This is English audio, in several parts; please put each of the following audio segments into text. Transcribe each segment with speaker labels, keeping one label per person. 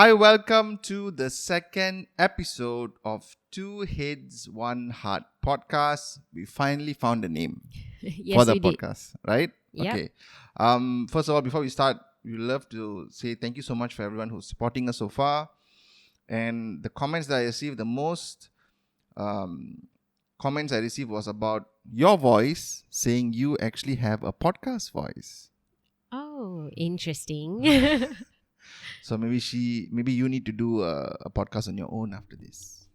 Speaker 1: Hi, welcome to the second episode of 2Heads1Heart podcast. We finally found a name for
Speaker 2: Yes,
Speaker 1: the
Speaker 2: we did.
Speaker 1: podcast, right?
Speaker 2: Yep.
Speaker 1: Okay. First of all, before we start, we love to say thank you so much for everyone who's supporting us so far. And the comments that I received, the most comments I received was about your voice, saying you actually have a podcast voice.
Speaker 2: Oh, interesting.
Speaker 1: So maybe you need to do a podcast on your own after this.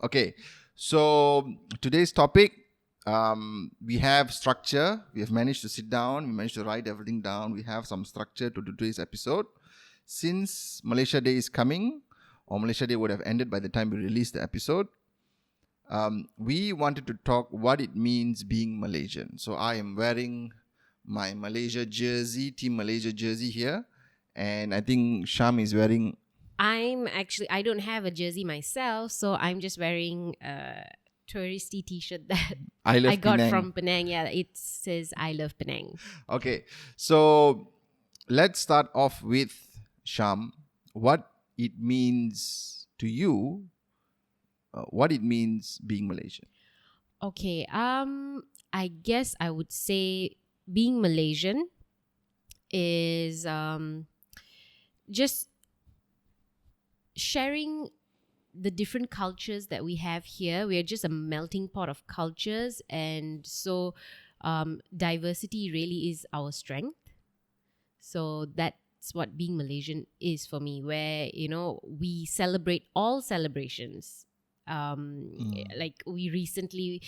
Speaker 1: Okay, so today's topic, we have structure. We have managed to sit down. We managed to write everything down. We have some structure to today's episode. Since Malaysia Day is coming, or Malaysia Day would have ended by the time we release the episode, we wanted to talk what it means being Malaysian. So I am wearing my Malaysia jersey, Team Malaysia jersey here. And I think Sham is wearing...
Speaker 2: I don't have a jersey myself, so I'm just wearing a touristy t-shirt that
Speaker 1: I love
Speaker 2: I got
Speaker 1: Penang.
Speaker 2: from Penang. Yeah, it says I love Penang.
Speaker 1: Okay, so let's start off with Sham. What it means to you, what it means being Malaysian.
Speaker 2: Okay, I guess I would say being Malaysian is just sharing the different cultures that we have here. We are just a melting pot of cultures, and so diversity really is our strength. So that's what being Malaysian is for me, where we celebrate all celebrations. Like we recently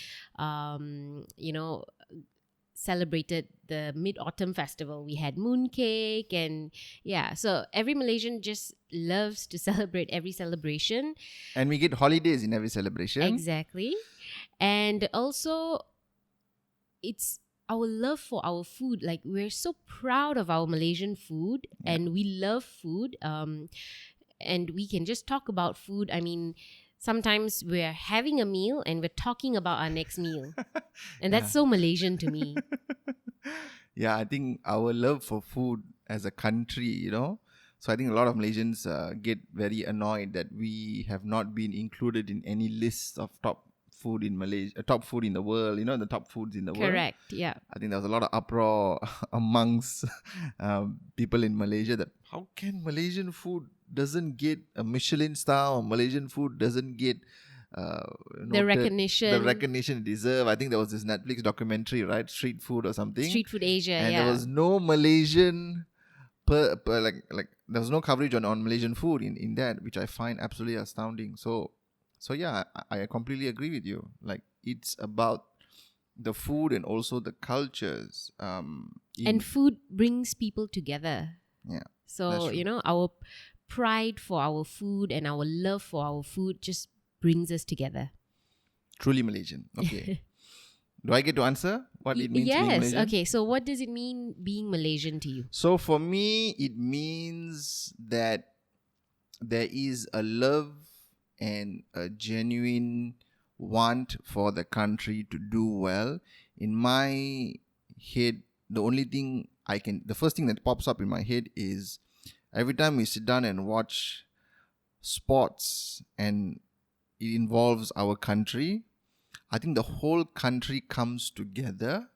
Speaker 2: celebrated the Mid-Autumn Festival. We had mooncake, and so every Malaysian just loves to celebrate every celebration.
Speaker 1: And we get holidays in every celebration.
Speaker 2: Exactly. And also, it's our love for our food. Like, we're so proud of our Malaysian food, and we love food. And we can just talk about food. I mean, sometimes we're having a meal and we're talking about our next meal. And that's so Malaysian to me.
Speaker 1: Yeah, I think our love for food as a country, So I think a lot of Malaysians get very annoyed that we have not been included in any list of top food in Malaysia, top food in the world, the top foods in the world.
Speaker 2: Correct, yeah.
Speaker 1: I think there was a lot of uproar amongst people in Malaysia that how can Malaysian food doesn't get a Michelin star, or Malaysian food doesn't get
Speaker 2: the recognition
Speaker 1: it deserve. I think there was this Netflix documentary, right? Street Food or something.
Speaker 2: Street Food Asia,
Speaker 1: and there was no Malaysian like there was no coverage on Malaysian food in that, which I find absolutely astounding. So yeah, I completely agree with you. Like, it's about the food and also the cultures.
Speaker 2: And food brings people together.
Speaker 1: Yeah.
Speaker 2: So, our pride for our food and our love for our food just brings us together.
Speaker 1: Truly Malaysian. Okay. Do I get to answer what it means being Malaysian?
Speaker 2: Yes. Okay. So what does it mean being Malaysian to you?
Speaker 1: So for me, it means that there is a love and a genuine want for the country to do well. In my head, the first thing that pops up in my head is every time we sit down and watch sports and it involves our country, I think the whole country comes together.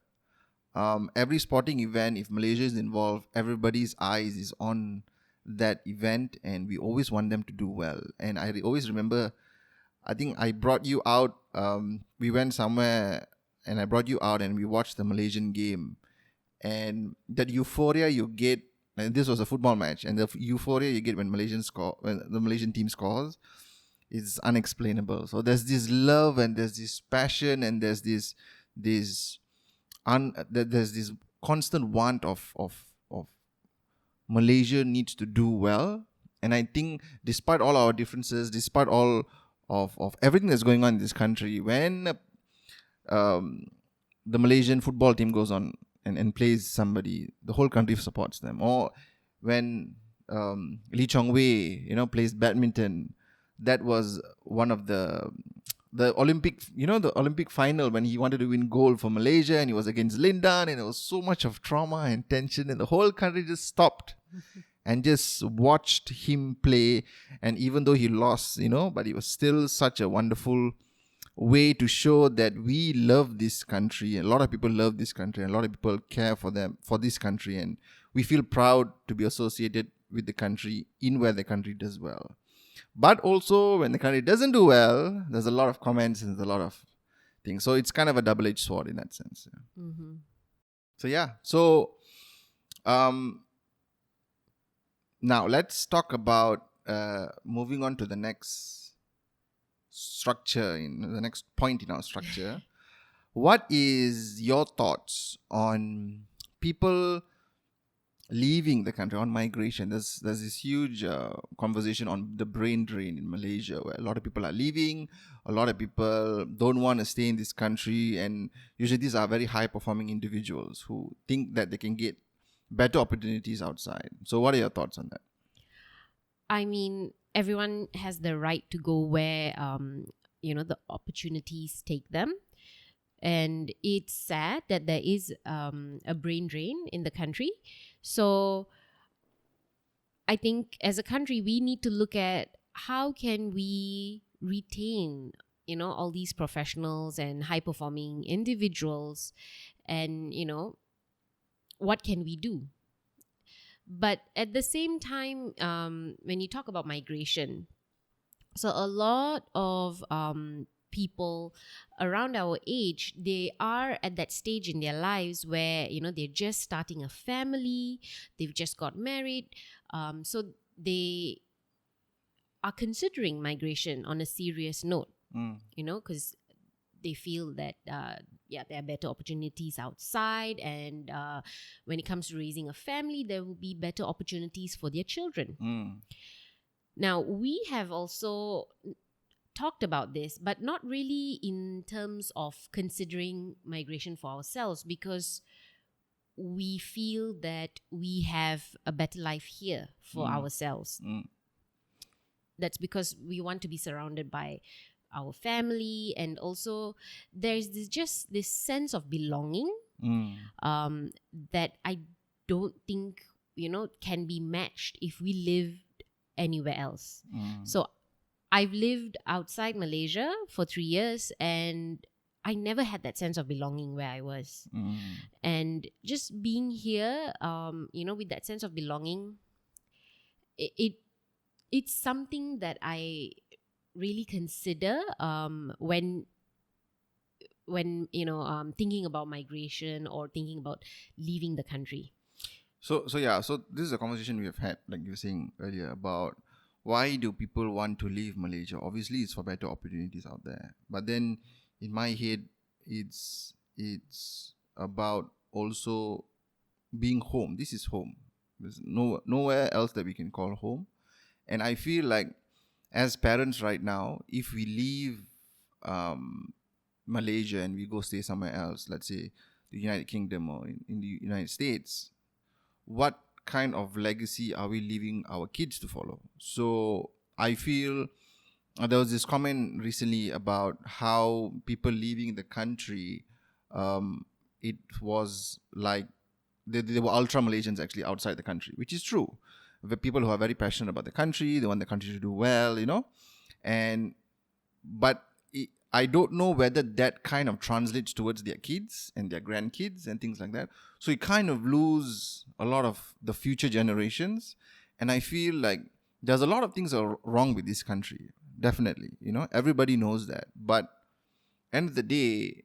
Speaker 1: Every sporting event, if Malaysia is involved, everybody's eyes is on that event, and we always want them to do well. And I always remember, I think I brought you out, we went somewhere and I brought you out and we watched the Malaysian game, and that euphoria you get, and this was a football match, and the euphoria you get when the Malaysian team scores is unexplainable. So there's this love and there's this passion and there's this constant want of Malaysia needs to do well. And I think despite all our differences, despite all of everything that's going on in this country, when the Malaysian football team goes on and plays somebody, the whole country supports them. Or when Lee Chong Wei, plays badminton, that was one of the Olympic, the Olympic final when he wanted to win gold for Malaysia and he was against Lindan, and there was so much of trauma and tension and the whole country just stopped and just watched him play. And even though he lost, but it was still such a wonderful way to show that we love this country. A lot of people love this country, and a lot of people care for this country, and we feel proud to be associated with the country in where the country does well. But also, when the country doesn't do well, there's a lot of comments and there's a lot of things. So it's kind of a double-edged sword in that sense. Yeah.
Speaker 2: Mm-hmm.
Speaker 1: So yeah. So now let's talk about moving on to the next structure, in the next point in our structure. What is your thoughts on people leaving the country, on migration? There's this huge conversation on the brain drain in Malaysia, where a lot of people are leaving, a lot of people don't want to stay in this country, and usually these are very high performing individuals who think that they can get better opportunities outside. So what are your thoughts on that?
Speaker 2: I mean, everyone has the right to go where the opportunities take them. And it's sad that there is a brain drain in the country. So I think as a country, we need to look at how can we retain, all these professionals and high-performing individuals, and, what can we do? But at the same time, when you talk about migration, so a lot of people around our age, they are at that stage in their lives where they're just starting a family, they've just got married, so they are considering migration on a serious note, because they feel that there are better opportunities outside, and when it comes to raising a family, there will be better opportunities for their children. Now, we have also talked about this, but not really in terms of considering migration for ourselves, because we feel that we have a better life here for ourselves. That's because we want to be surrounded by our family, and also there's this sense of belonging that I don't think can be matched if we lived anywhere else. So I've lived outside Malaysia for 3 years, and I never had that sense of belonging where I was. And just being here, with that sense of belonging, it's something that I really consider when thinking about migration or thinking about leaving the country.
Speaker 1: So this is a conversation we have had, like you were saying earlier, about why do people want to leave Malaysia? Obviously, it's for better opportunities out there. But then, in my head, it's about also being home. This is home. There's nowhere else that we can call home. And I feel like, as parents right now, if we leave Malaysia and we go stay somewhere else, let's say the United Kingdom or in the United States, what kind of legacy are we leaving our kids to follow? So I feel there was this comment recently about how people leaving the country, it was like they were ultra Malaysians actually outside the country, which is true. The people who are very passionate about the country, they want the country to do well, but I don't know whether that kind of translates towards their kids and their grandkids and things like that. So you kind of lose a lot of the future generations. And I feel like there's a lot of things are wrong with this country. Definitely. Everybody knows that. But end of the day,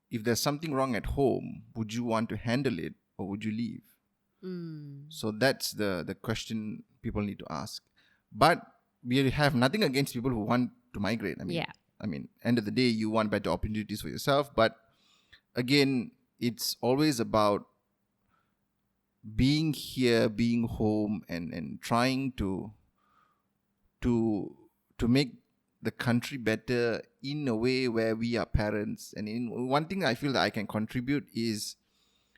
Speaker 1: if there's something wrong at home, would you want to handle it or would you leave? So that's the question people need to ask. But we have nothing against people who want to migrate. I mean, end of the day, you want better opportunities for yourself. But again, it's always about being here, being home, and trying to make the country better in a way where we are parents. And one thing I feel that I can contribute is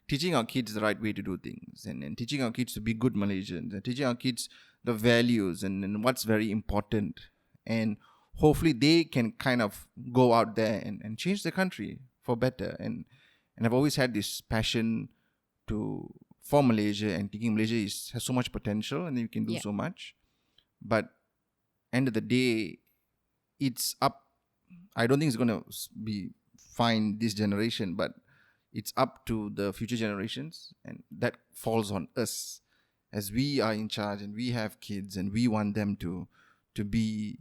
Speaker 1: teaching our kids the right way to do things, and teaching our kids to be good Malaysians, and teaching our kids the values and what's very important. And hopefully they can kind of go out there and change the country for better. And I've always had this passion for Malaysia and thinking Malaysia has so much potential and you can do
Speaker 2: Yeah.
Speaker 1: so much. But end of the day, it's up. I don't think it's going to be fine this generation, but it's up to the future generations, and that falls on us as we are in charge and we have kids and we want them to be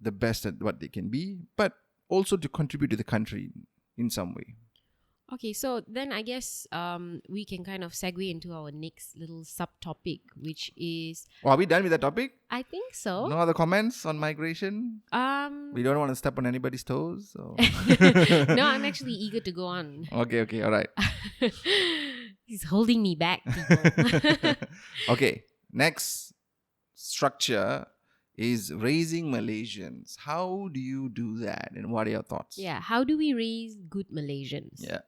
Speaker 1: the best at what they can be, but also to contribute to the country in some way.
Speaker 2: Okay, so then I guess we can kind of segue into our next little subtopic, which is,
Speaker 1: Well, are we done with that topic?
Speaker 2: I think so.
Speaker 1: No other comments on migration? We don't want to step on anybody's toes. So.
Speaker 2: No, I'm actually eager to go on.
Speaker 1: Okay, all right.
Speaker 2: He's holding me back, people.
Speaker 1: Okay, next structure is raising Malaysians. How do you do that, and what are your thoughts?
Speaker 2: Yeah, how do we raise good Malaysians?
Speaker 1: Yeah.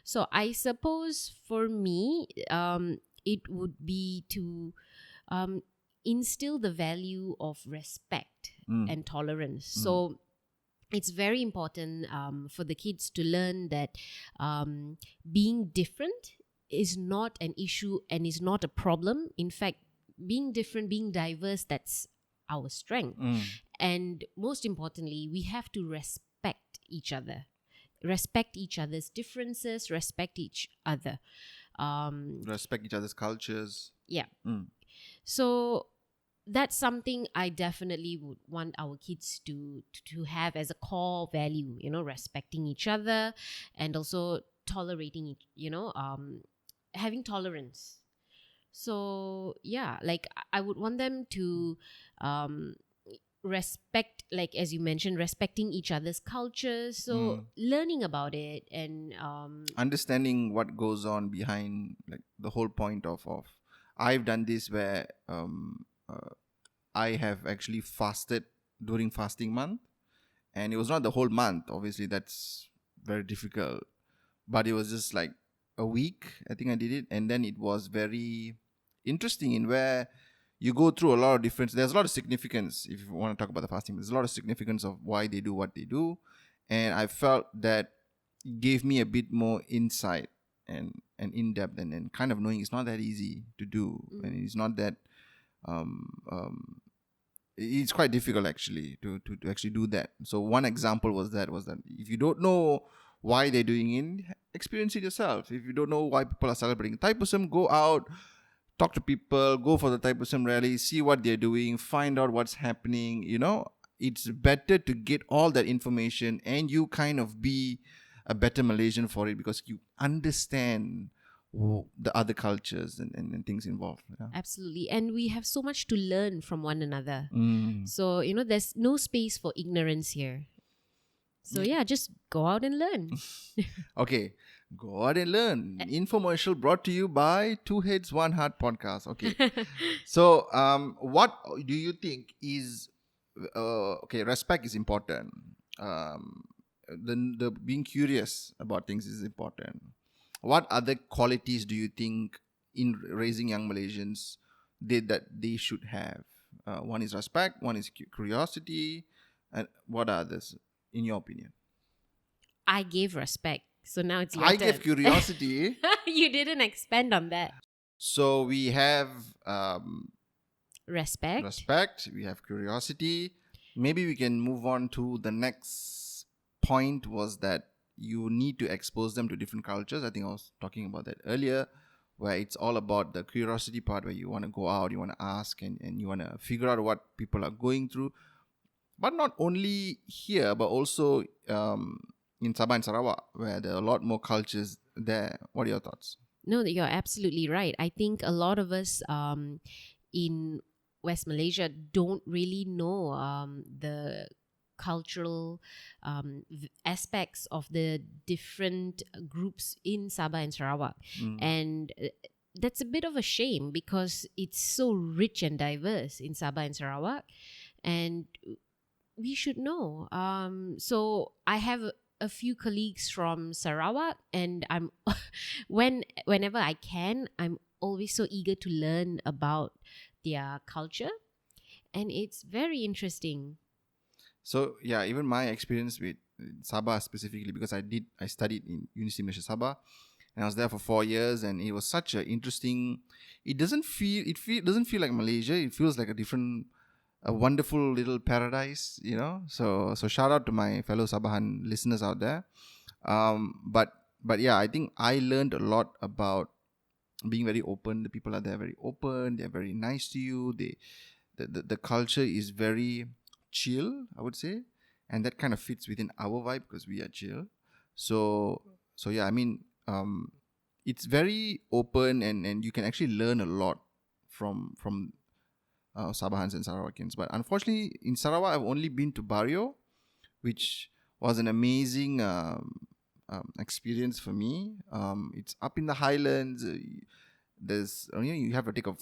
Speaker 2: So I suppose for me, it would be to instill the value of respect and tolerance. So it's very important for the kids to learn that being different is not an issue and is not a problem. In fact, being different, being diverse, that's our strength. And most importantly, we have to respect each other. Respect each other's differences, respect each other.
Speaker 1: Respect each other's cultures.
Speaker 2: Yeah. So that's something I definitely would want our kids to have as a core value, respecting each other and also tolerating, having tolerance. So yeah, like I would want them to respect, like as you mentioned, respecting each other's cultures. So learning about it and
Speaker 1: understanding what goes on behind, like the whole point of I've done this where I have actually fasted during fasting month, and it was not the whole month. Obviously, that's very difficult, but it was just like a week. I think I did it, and then it was very interesting in where you go through a lot of difference. There's a lot of significance if you want to talk about the fasting. There's a lot of significance of why they do what they do, and I felt that it gave me a bit more insight and in depth and kind of knowing it's not that easy to do, and it's not that it's quite difficult actually to actually do that. So one example was that if you don't know why they're doing it, experience it yourself. If you don't know why people are celebrating Thaipusam, go out, talk to people, go for the Thaipusam rally, see what they're doing, find out what's happening. It's better to get all that information and you kind of be a better Malaysian for it because you understand the other cultures and things involved. Yeah.
Speaker 2: Absolutely. And we have so much to learn from one another. So, there's no space for ignorance here. So yeah, just go out and learn.
Speaker 1: Okay, go out and learn. Infomercial brought to you by 2Heads1Heart podcast. Okay. So what do you think is respect is important. The being curious about things is important. What other qualities do you think in raising young Malaysians that they should have? One is respect, one is curiosity, and what are others, in your opinion?
Speaker 2: I gave respect, so now it's your
Speaker 1: I
Speaker 2: turn.
Speaker 1: gave curiosity.
Speaker 2: You didn't expand on that.
Speaker 1: So we have
Speaker 2: Respect.
Speaker 1: we have curiosity. Maybe we can move on to the next point, was that you need to expose them to different cultures. I think I was talking about that earlier, where it's all about the curiosity part, where you want to go out, you want to ask, and you want to figure out what people are going through. But not only here, but also in Sabah and Sarawak, where there are a lot more cultures there. What are your thoughts?
Speaker 2: No, you're absolutely right. I think a lot of us in West Malaysia don't really know the cultural aspects of the different groups in Sabah and Sarawak. And that's a bit of a shame because it's so rich and diverse in Sabah and Sarawak. And we should know. So I have a few colleagues from Sarawak, and I'm whenever I can, I'm always so eager to learn about their culture, and it's very interesting.
Speaker 1: So yeah, even my experience with Sabah specifically, because I studied in University of Malaysia Sabah, and I was there for 4 years, and it was such an interesting. It doesn't feel like Malaysia. It feels like a wonderful little paradise, So shout out to my fellow Sabahan listeners out there. But yeah, I think I learned a lot about being very open. The people are there very open. They're very nice to you. The culture is very chill, I would say, and that kind of fits within our vibe because we are chill. So yeah, I mean, it's very open, and you can actually learn a lot from Sabahans and Sarawakians. But unfortunately, in Sarawak, I've only been to Barrio, which was an amazing experience for me. It's up in the highlands. There's you have to take a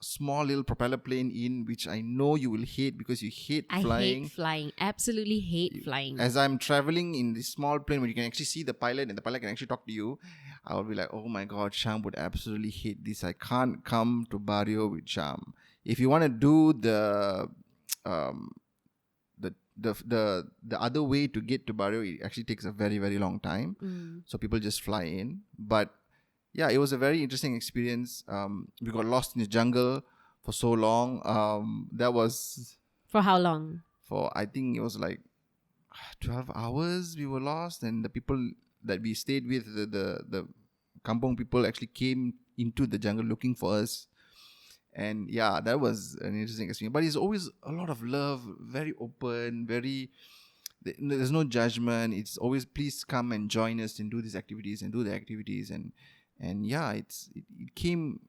Speaker 1: small little propeller plane in, which I know you will hate because you hate flying.
Speaker 2: I hate flying. Absolutely hate flying.
Speaker 1: As I'm traveling in this small plane where you can actually see the pilot and the pilot can actually talk to you, I will be like, oh my god, Sham would absolutely hate this. I can't come to Barrio with Sham. If you want to do the other way to get to Barrio, it actually takes a very, very long time. So people just fly in. But yeah, it was a very interesting experience. We got lost in the jungle for so long. That was...
Speaker 2: For how long?
Speaker 1: I think it was like 12 hours we were lost. And the people that we stayed with, the kampong people actually came into the jungle looking for us. And yeah, that was an interesting experience. But it's always a lot of love, very open, there's no judgment. It's always, please come and join us and do these activities and do the activities. And yeah, it came,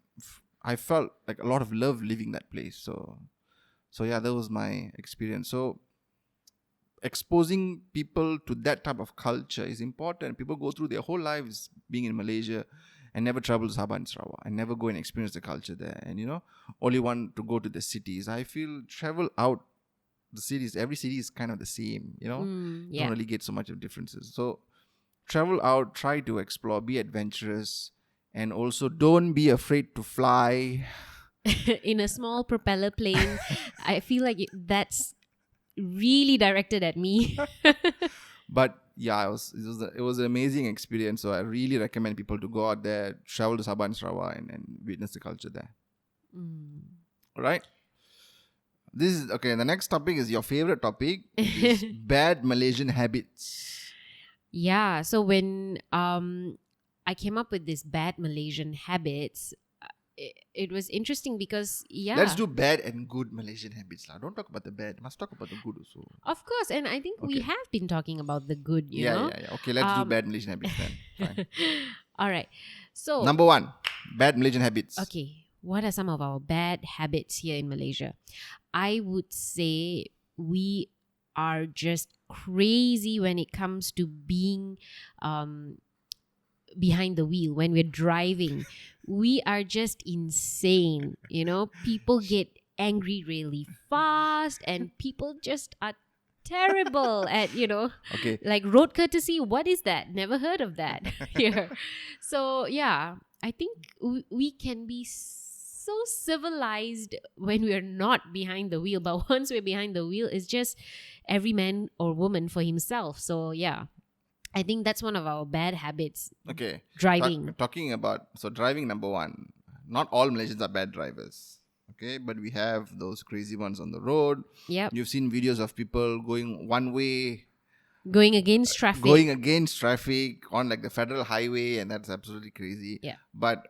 Speaker 1: I felt like a lot of love living that place. So yeah, that was my experience. So exposing people to that type of culture is important. People go through their whole lives being in Malaysia and never travel to Sabah and Sarawak and never go and experience the culture there. And, only want to go to the cities. I feel travel out the cities. Every city is kind of the same, Don't really get so much of differences. So travel out, try to explore, be adventurous, and also don't be afraid to fly.
Speaker 2: In a small propeller plane. I feel like that's really directed at me.
Speaker 1: But yeah, it was an amazing experience. So I really recommend people to go out there, travel to Sabah and Sarawak, and witness the culture there. All right. This is okay. The next topic is your favorite topic, is bad Malaysian habits.
Speaker 2: Yeah. So when I came up with this bad Malaysian habits, it was interesting because
Speaker 1: let's do bad and good Malaysian habits. Don't talk about the bad. Must talk about the good also.
Speaker 2: Of course, and I think we have been talking about the good, you know?
Speaker 1: Yeah. Okay, let's do bad Malaysian habits then. Fine.
Speaker 2: All right. So
Speaker 1: number 1, bad Malaysian habits.
Speaker 2: Okay, what are some of our bad habits here in Malaysia? I would say we are just crazy when it comes to being behind the wheel when we're driving. We are just insane, people get angry really fast and people just are terrible at
Speaker 1: Okay.
Speaker 2: like road courtesy. What is that? Never heard of that here. So yeah, I think we can be so civilized when we're not behind the wheel, but once we're behind the wheel, it's just every man or woman for himself. So yeah, I think that's one of our bad habits.
Speaker 1: Okay.
Speaker 2: Driving.
Speaker 1: Talking about, driving, number 1. Not all Malaysians are bad drivers. Okay. But we have those crazy ones on the road.
Speaker 2: Yep.
Speaker 1: You've seen videos of people going one way.
Speaker 2: Going against traffic.
Speaker 1: On like the federal highway. And that's absolutely crazy.
Speaker 2: Yeah.
Speaker 1: But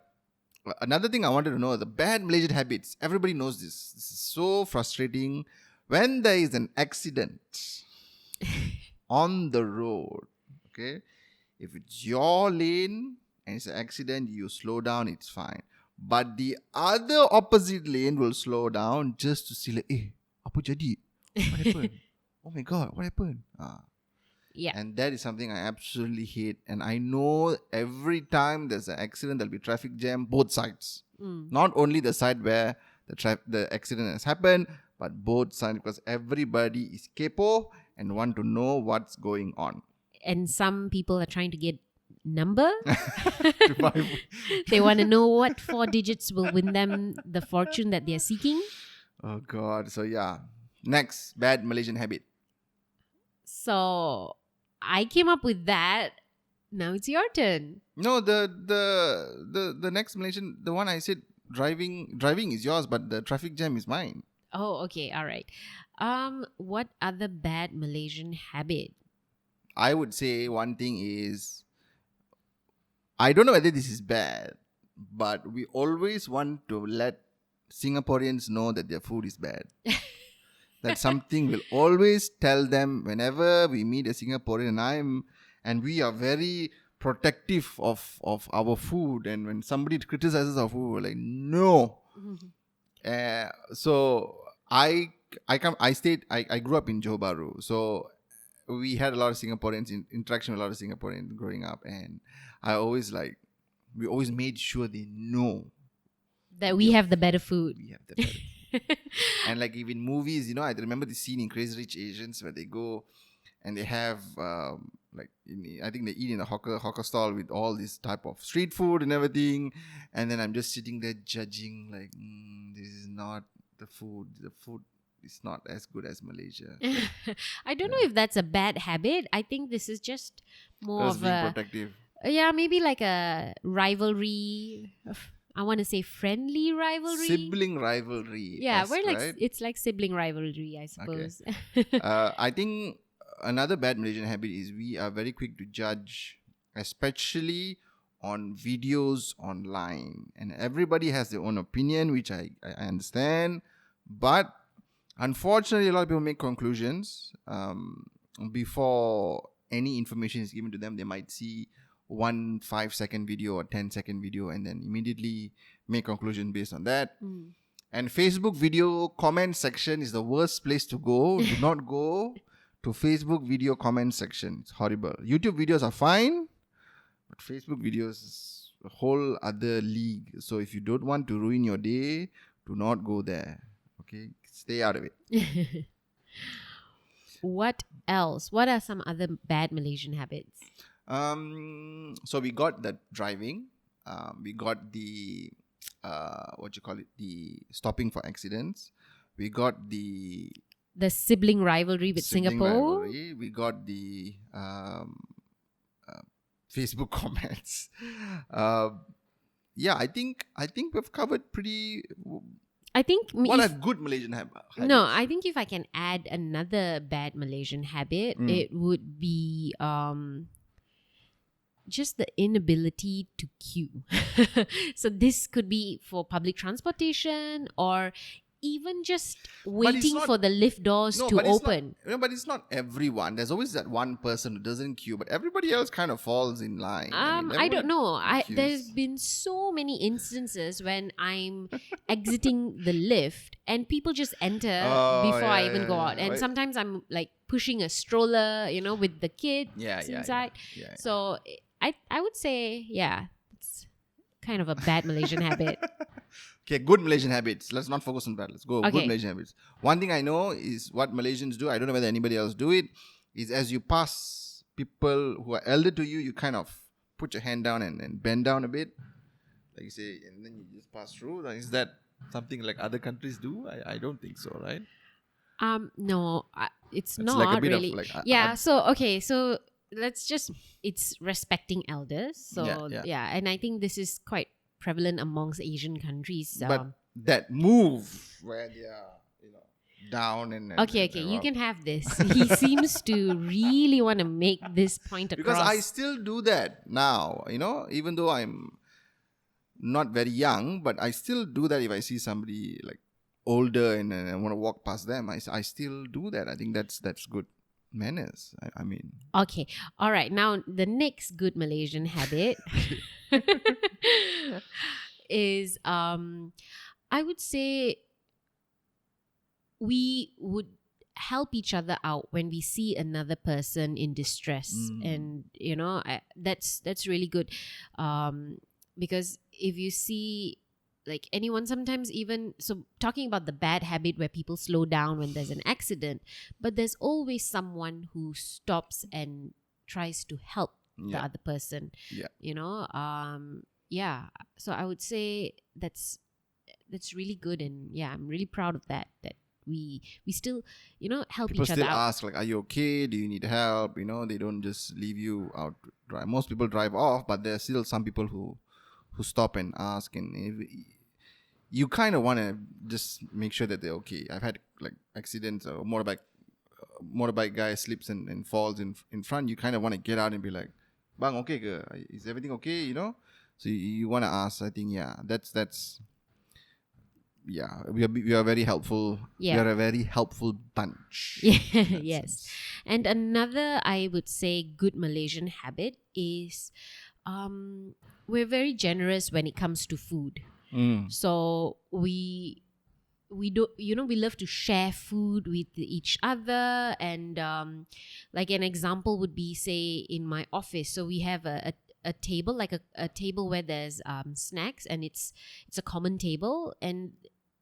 Speaker 1: another thing I wanted to know, the bad Malaysian habits. Everybody knows this. This is so frustrating. When there is an accident on the road, okay, if it's your lane and it's an accident, you slow down, it's fine. But the other opposite lane will slow down just to see like, apa jadi? What happened? Oh my god, what happened?
Speaker 2: Yeah.
Speaker 1: And that is something I absolutely hate. And I know every time there's an accident, there'll be traffic jam, both sides. Not only the side where the accident has happened, but both sides, because everybody is kepo and want to know what's going on.
Speaker 2: And some people are trying to get number. They want to know what 4 digits will win them the fortune that they're seeking.
Speaker 1: Oh God. So yeah. Next, bad Malaysian habit.
Speaker 2: So I came up with that Now it's your turn.
Speaker 1: No, the next Malaysian, the one I said, driving is yours, but the traffic jam is mine.
Speaker 2: Oh, okay, all right. What other bad Malaysian habit?
Speaker 1: I would say one thing is, I don't know whether this is bad, but we always want to let Singaporeans know that their food is bad. That's something we'll always tell them whenever we meet a Singaporean, and we are very protective of our food, and when somebody criticizes our food, we're like, no. So I grew up in Johor Bahru, so we had a lot of Singaporeans interaction with a lot of Singaporeans growing up, and we always made sure they know
Speaker 2: That we have the better food.
Speaker 1: we have the better. And like even movies, I remember the scene in Crazy Rich Asians where they go and they have I think they eat in a hawker stall with all this type of street food and everything, and then I'm just sitting there judging like, this is not the food. The food is not as good as Malaysia.
Speaker 2: I don't know if that's a bad habit. I think this is just more
Speaker 1: Just
Speaker 2: of
Speaker 1: being
Speaker 2: a
Speaker 1: protective.
Speaker 2: maybe like a rivalry. I want to say friendly rivalry.
Speaker 1: Sibling rivalry.
Speaker 2: Yeah, we're like
Speaker 1: right?
Speaker 2: it's like sibling rivalry, I suppose.
Speaker 1: I think another bad Malaysian habit is we are very quick to judge, especially on videos online. And everybody has their own opinion, which I understand. But unfortunately, a lot of people make conclusions before any information is given to them. They might see 1 5-second video or 10-second video and then immediately make conclusion based on that. And Facebook video comment section is the worst place to go. Do not go to Facebook video comment section. It's horrible. YouTube videos are fine, but Facebook videos is a whole other league. So if you don't want to ruin your day, do not go there. Okay? Stay out of it.
Speaker 2: What else? What are some other bad Malaysian habits?
Speaker 1: So we got the driving. We got the the stopping for accidents. We got the
Speaker 2: sibling rivalry with
Speaker 1: sibling
Speaker 2: Singapore.
Speaker 1: rivalry. We got the Facebook comments. I think we've covered pretty.
Speaker 2: I think
Speaker 1: What are good Malaysian habits?
Speaker 2: No, I think if I can add another bad Malaysian habit, it would be just the inability to queue. So this could be for public transportation or even just waiting for the lift doors to open.
Speaker 1: But it's not everyone. There's always that one person who doesn't queue, but everybody else kind of falls in line.
Speaker 2: I don't know. There's been so many instances when I'm exiting the lift and people just enter before I even go out. And sometimes I'm like pushing a stroller, with the kid inside.
Speaker 1: Yeah.
Speaker 2: So I would say, it's kind of a bad Malaysian habit.
Speaker 1: Okay, good Malaysian habits. Let's not focus on bad. Let's go.
Speaker 2: Okay.
Speaker 1: Good Malaysian habits. One thing I know is what Malaysians do. I don't know whether anybody else do it. Is as you pass people who are elder to you, you kind of put your hand down and bend down a bit, like you say, and then you just pass through. Is that something like other countries do? I don't think so, right?
Speaker 2: No, it's not
Speaker 1: like a bit
Speaker 2: really.
Speaker 1: of like
Speaker 2: So let's just it's respecting elders. So
Speaker 1: Yeah.
Speaker 2: and I think this is quite prevalent amongst Asian countries.
Speaker 1: But that move where they are, down and
Speaker 2: okay, you can have this. He seems to really want to make this point across.
Speaker 1: Because I still do that now, even though I'm not very young, but I still do that if I see somebody like older and I want to walk past them. I still do that. I think that's good manners. I mean.
Speaker 2: Okay. All right. Now, the next good Malaysian habit is, I would say, we would help each other out when we see another person in distress, and that's really good, because if you see like anyone, sometimes even so, talking about the bad habit where people slow down when there's an accident, but there's always someone who stops and tries to help the other person. So I would say that's really good, and I'm really proud of that we still, help
Speaker 1: People
Speaker 2: each other
Speaker 1: still
Speaker 2: out.
Speaker 1: ask, like, are you okay? Do you need help? They don't just leave you out to dry. Most people drive off, but there are still some people who stop and ask, and you kind of want to just make sure that they're okay. I've had like accidents, or motorbike guy slips and falls in front. You kind of want to get out and be like, bang, okay ke? Is everything okay? So you want to ask. I think, yeah, that's yeah, we are very helpful.
Speaker 2: Yeah.
Speaker 1: We are a very helpful bunch.
Speaker 2: Yeah,
Speaker 1: in that
Speaker 2: yes.
Speaker 1: sense.
Speaker 2: And another, I would say, good Malaysian habit is we're very generous when it comes to food. So we do, we love to share food with each other. And like an example would be, say, in my office, so we have a table, like a table where there's snacks, and it's a common table, and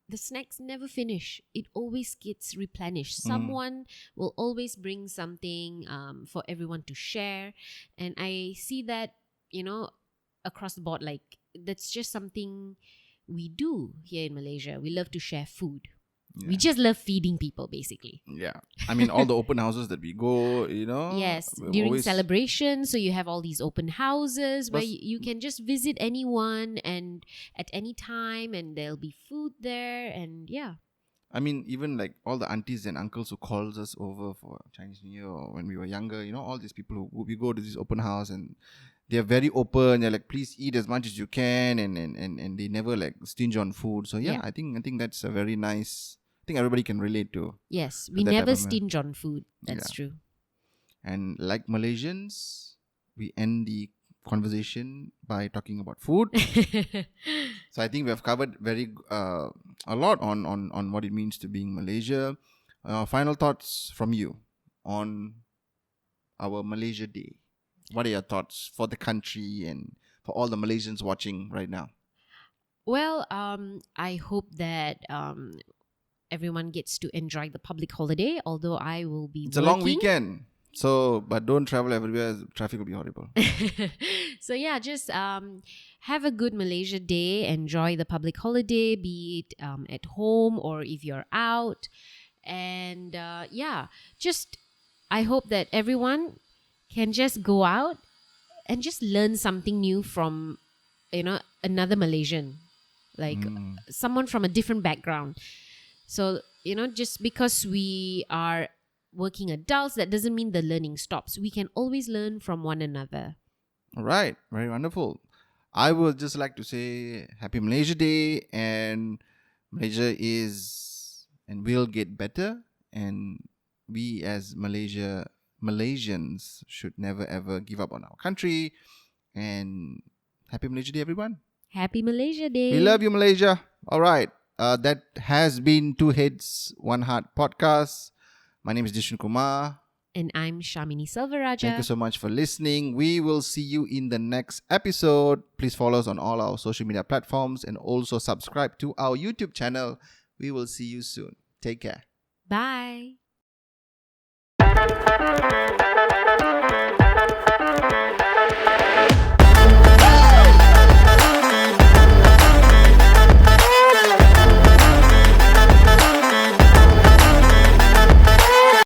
Speaker 2: the snacks never finish. It always gets replenished. Someone will always bring something for everyone to share. And I see that, across the board, like that's just something we do here in Malaysia. We love to share food. We just love feeding people, basically.
Speaker 1: Yeah. I mean, all the open houses that we go,
Speaker 2: Yes,
Speaker 1: we're
Speaker 2: during
Speaker 1: always-
Speaker 2: celebrations, so you have all these open houses where
Speaker 1: Plus-
Speaker 2: you can just visit anyone and at any time, and there'll be food there, and yeah.
Speaker 1: I mean, even like all the aunties and uncles who calls us over for Chinese New Year or when we were younger, all these people who we go to this open house, and they're very open. They're like, please eat as much as you can, and they never like stinge on food. So yeah,
Speaker 2: Yeah.
Speaker 1: I think that's a very nice. I think everybody can relate to.
Speaker 2: Yes, we
Speaker 1: that type
Speaker 2: never
Speaker 1: of
Speaker 2: stinge on food. That's
Speaker 1: Yeah.
Speaker 2: true.
Speaker 1: And like Malaysians, we end the conversation by talking about food. So I think we have covered a lot on what it means to being Malaysia. Final thoughts from you on our Malaysia Day. What are your thoughts for the country and for all the Malaysians watching right now?
Speaker 2: Well, I hope that everyone gets to enjoy the public holiday, although I will be
Speaker 1: It's a long weekend, but don't travel everywhere. Traffic will be horrible.
Speaker 2: So yeah, just have a good Malaysia Day. Enjoy the public holiday, be it at home or if you're out. And just I hope that everyone can just go out and just learn something new from another Malaysian, like someone from a different background. So just because we are working adults, that doesn't mean the learning stops. We can always learn from one another.
Speaker 1: All right, very wonderful. I would just like to say Happy Malaysia Day, and Malaysia is and will get better, and we as Malaysians should never ever give up on our country. And Happy Malaysia Day, everyone.
Speaker 2: Happy Malaysia Day.
Speaker 1: We love you, Malaysia. All right. That has been 2Heads1Heart podcast. My name is Dishun Kumar.
Speaker 2: And I'm Shamini Selvaraja.
Speaker 1: Thank you so much for listening. We will see you in the next episode. Please follow us on all our social media platforms and also subscribe to our YouTube channel. We will see you soon. Take care.
Speaker 2: Bye.